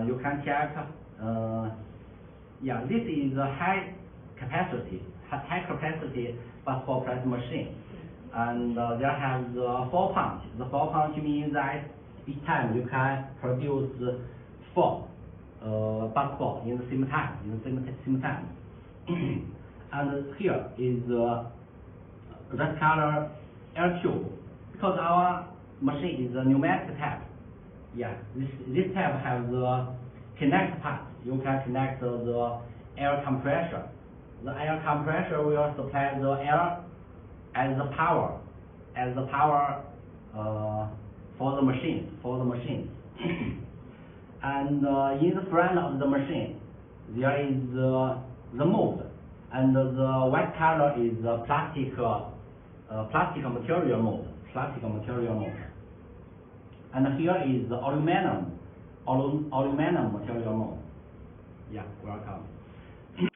you can check. Yeah, this is a high capacity but for press machine. And there has 4 punch. The 4 punch means that each time you can produce 4 basketball in the same time. And here is red color air tube, because our machine is a pneumatic type. Yeah, this type has the connect part. You can connect the air compressor. The air compressor will supply the air as the power for the machine. And in the front of the machine there is the mold, and the white color is the plastic material mold. And here is the aluminum material mold. Yeah, welcome.